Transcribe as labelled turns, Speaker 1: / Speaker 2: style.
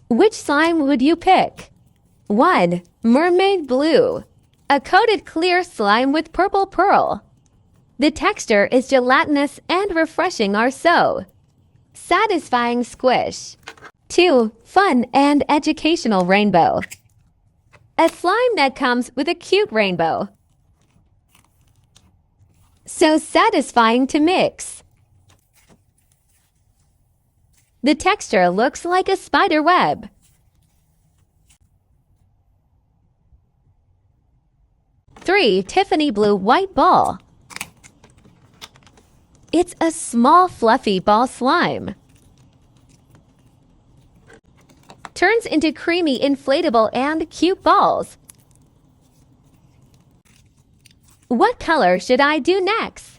Speaker 1: Which slime would you pick? 1. Mermaid blue. A coated clear slime with purple pearl. The texture is gelatinous and refreshing or so. Satisfying squish. 2. Fun and educational rainbow. A slime that comes with a cute rainbow. So satisfying to mix. The texture looks like a spider web. 3. Tiffany blue white ball. It's a small fluffy ball slime. Turns into creamy inflatable and cute balls. What color should I do next?